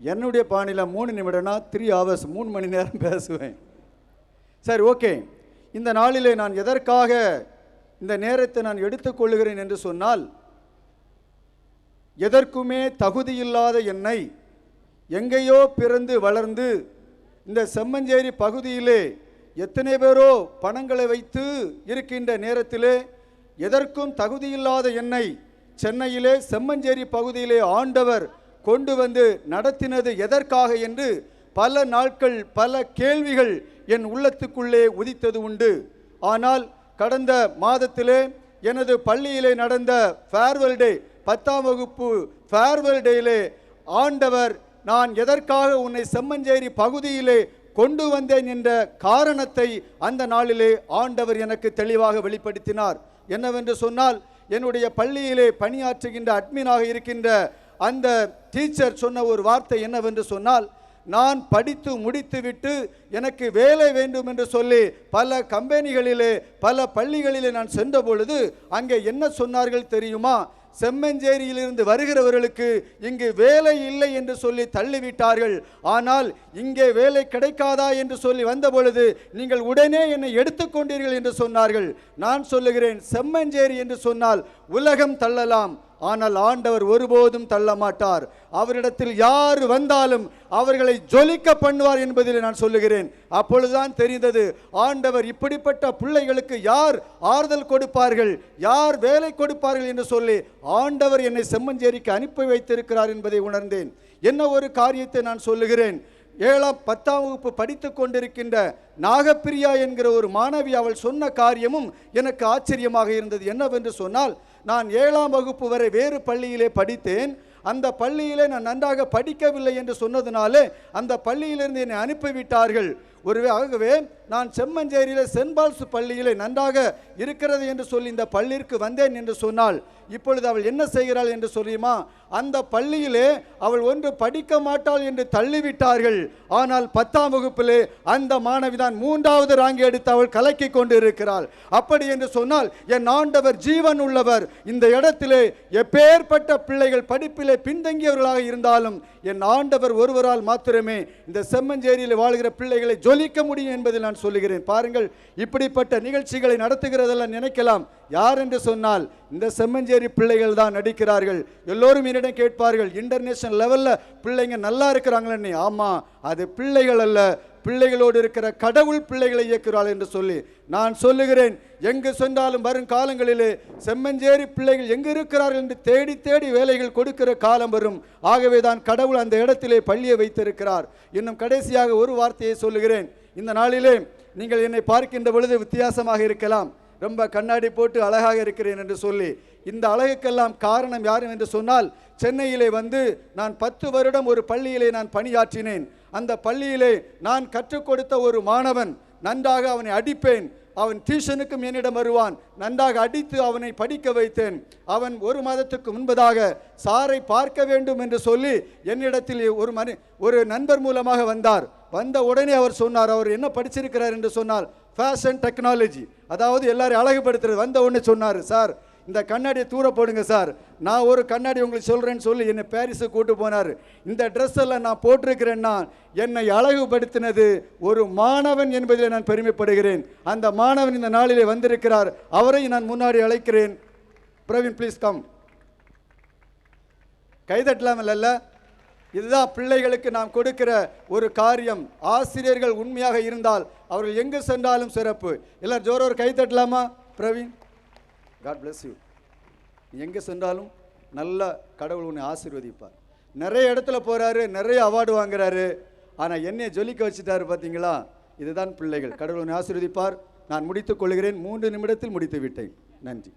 என்னுடைய பாணியில் 3 நிமிடம்னா 3 hours, 3 மணி நேரம் பேசுவேன். சரி, ஓகே. இந்த நாளிலே நான் எதற்காக இந்த நேரத்தை நான் எடுத்துக்கொள்கிறேன் என்று சொன்னால், எதற்குமே தகுதியில்லாத என்னை எங்கேயோ பிறந்து வளர்ந்து இந்த செம்மஞ்சேரி பகுதியிலே எத்தனை பேரோ பணங்களை வைத்து இருக்கின்ற நேரத்திலே எதற்கும் தகுதியில்லாத என்னை சென்னையிலே செம்மஞ்சேரி பகுதியிலே ஆண்டவர் கொண்டு வந்து நடத்தினது எதற்காக என்று பல நாட்கள் பல கேள்விகள் என் உள்ளத்துக்குள்ளே உதித்தது உண்டு. ஆனால் கடந்த மாதத்திலே எனது பள்ளியிலே நடந்த ஃபேர்வெல் டே, 10ஆம் வகுப்பு ஃபேர்வெல் டேயிலே ஆண்டவர் நான் எதற்காக உன்னை செம்மஞ்சேரி பகுதியிலே கொண்டு வந்தேன் என்ற காரணத்தை அந்த நாளிலே ஆண்டவர் எனக்கு தெளிவாக வெளிப்படுத்தினார். என்னவென்று சொன்னால், என்னுடைய பள்ளியிலே பணியாற்றுகின்ற அட்மினாக இருக்கின்ற அந்த டீச்சர் சொன்ன ஒரு வார்த்தை என்னவென்று சொன்னால், நான் படித்து முடித்துவிட்டு எனக்கு வேலை வேண்டும் என்று சொல்லி பல கம்பெனிகளிலே பல பள்ளிகளிலே நான் சென்ற பொழுது அங்கே என்ன சொன்னார்கள் தெரியுமா? செம்மஞ்சேரியிலிருந்து வருகிறவர்களுக்கு இங்கு வேலை இல்லை என்று சொல்லி தள்ளிவிட்டார்கள். ஆனால் இங்கே வேலை கிடைக்காதா என்று சொல்லி வந்த பொழுது நீங்கள் உடனே என்னை எடுத்துக்கொண்டீர்கள் என்று சொன்னார்கள். நான் சொல்லுகிறேன், செம்மஞ்சேரி என்று சொன்னால் உலகம் தள்ளலாம், ஆனால் ஆண்டவர் ஒருபோதும் தள்ள மாட்டார். அவரிடத்தில் யார் வந்தாலும் அவர்களை ஜொலிக்க பண்ணுவார் என்பதில் நான் சொல்லுகிறேன். அப்பொழுதுதான் தெரிந்தது, ஆண்டவர் இப்படிப்பட்ட பிள்ளைகளுக்கு யார் ஆறுதல் கொடுப்பார்கள், யார் வேலை கொடுப்பார்கள் என்று சொல்லி ஆண்டவர் என்னை செம்மஞ்சேரிக்கு அனுப்பி வைத்திருக்கிறார் என்பதை உணர்ந்தேன். என்ன ஒரு காரியத்தை நான் சொல்லுகிறேன். 10ஆம் வகுப்பு படித்து கொண்டிருக்கின்ற நாகப்பிரியா என்கிற ஒரு மாணவி அவள் சொன்ன காரியமும் எனக்கு ஆச்சரியமாக இருந்தது. என்னவென்று சொன்னால், நான் 7ஆம் வகுப்பு வரை வேறு பள்ளியிலே படித்தேன். அந்த பள்ளியிலே நான் நன்றாக படிக்கவில்லை என்று சொன்னதுனாலே அந்த பள்ளியிலிருந்து என்னை அனுப்பிவிட்டார்கள். ஆகவே நான் செம்மஞ்சேரியில் சென்ட் பால்ஸ் பள்ளியிலே நன்றாக இருக்கிறது என்று சொல்லி இந்த பள்ளிக்கு வந்தேன் என்று சொன்னால், இப்பொழுது அவள் என்ன செய்கிறாள் என்று சொல்லியுமா? அந்த பள்ளியிலே அவள் ஒன்று படிக்க மாட்டாள் என்று தள்ளிவிட்டார்கள். ஆனால் 10ஆம் வகுப்பிலே அந்த மாணவிதான் 3வது ராங்கி எடுத்து அவள் கலக்கி கொண்டு இருக்கிறாள். அப்படி என்று சொன்னால் என் ஆண்டவர் ஜீவன் உள்ளவர். இந்த இடத்திலே எப்பேற்பட்ட பிள்ளைகள் படிப்பிலே பின்தங்கியவர்களாக இருந்தாலும் என் ஆண்டவர் ஒருவரால் மாத்திரமே இந்த செம்மஞ்சேரியில் வாழ்கிற பிள்ளைகளை ஜொலிக்க முடியும் என்பதில் நான் சொல்லுகிறேன். பாருங்கள், இப்படிப்பட்ட நிகழ்ச்சிகளை நடத்துகிறதெல்லாம் நினைக்கலாம், யார் என்று சொன்னால் இந்த செம்மஞ்சேரி பிள்ளைகள் தான் நடிக்கிறார்கள். எல்லோரும் என்னிடம் கேட்பார்கள், இன்டர்நேஷனல் லெவலில் பிள்ளைங்க நல்லா இருக்கிறாங்களே. ஆமாம், அது பிள்ளைகள் அல்ல, பிள்ளைகளோடு இருக்கிற கடவுள் பிள்ளைகளை இயக்குகிறாள் என்று சொல்லி நான் சொல்லுகிறேன். எங்கு சென்றாலும் வரும் காலங்களிலே செம்மஞ்சேரி பிள்ளைகள் எங்கு இருக்கிறார்கள் என்று தேடி தேடி வேலைகள் கொடுக்கிற காலம் வரும். ஆகவே தான் கடவுள் அந்த இடத்திலே பள்ளியை வைத்திருக்கிறார். இன்னும் கடைசியாக ஒரு வார்த்தையை சொல்லுகிறேன். இந்த நாளிலே நீங்கள் என்னை பார்க்கின்ற பொழுது வித்தியாசமாக இருக்கலாம், ரொம்ப கண்ணாடி போட்டு அழகாக இருக்கிறேன் என்று சொல்லி. இந்த அழகுக்கெல்லாம் காரணம் யாரும் என்று சொன்னால், சென்னையிலே வந்து நான் 10 வருடம் ஒரு பள்ளியிலே நான் பணியாற்றினேன். அந்த பள்ளியிலே நான் கற்றுக் கொடுத்த ஒரு மாணவன், நன்றாக அவனை அடிப்பேன், அவன் டியூஷனுக்கும் என்னிடம் வருவான், நன்றாக அடித்து அவனை படிக்க வைத்தேன். அவன் 1 மாதத்துக்கு முன்பதாக சாரை பார்க்க வேண்டும் என்று சொல்லி என்னிடத்தில் ஒரு நண்பர் மூலமாக வந்தார். வந்த உடனே அவர் சொன்னார், அவர் என்ன படிச்சிருக்கிறார் என்று சொன்னால் ஃபேஷன் டெக்னாலஜி, அதாவது எல்லாரும் அழகுபடுத்துறது. வந்த உடனே சொன்னார், சார் இந்த கண்ணாடியை தூர போடுங்க சார், நான் ஒரு கண்ணாடி உங்களுக்கு சொல்கிறேன்னு சொல்லி என்னை பாரிஸுக்கு கூட்டு போனார். இந்த ட்ரெஸ் எல்லாம் நான் போட்டிருக்கிறேன்னா என்னை அழகுபடுத்தினது ஒரு மாணவன் என்பதில் நான் பெருமைப்படுகிறேன். அந்த மாணவன் இந்த நாளிலே வந்திருக்கிறார், அவரை நான் முன்னாடி அழைக்கிறேன். Praveen, please come. கைதட்டலாம் இல்ல? இதுதான் பிள்ளைகளுக்கு நாம் கொடுக்கிற ஒரு காரியம். ஆசிரியர்கள் உண்மையாக இருந்தால் அவர்கள் எங்கு சென்றாலும் சிறப்பு. எல்லாரும் ஜோர ஒரு கைதட்டலாமா? Praveen, God bless you. எங்கே சென்றாலும் நல்ல கடவுள் உன்னை ஆசீர்வதிப்பார். நிறைய இடத்துல போகிறாரு, நிறைய அவார்டு வாங்குறாரு, ஆனால் என்னை ஜொலிக்க வச்சுட்டாரு. பார்த்தீங்களா? இதுதான் பிள்ளைகள். கடவுள் உன்னை ஆசீர்வதிப்பார். நான் முடித்துக் கொள்கிறேன். 3 நிமிடத்தில் முடித்து விட்டேன். நன்றி.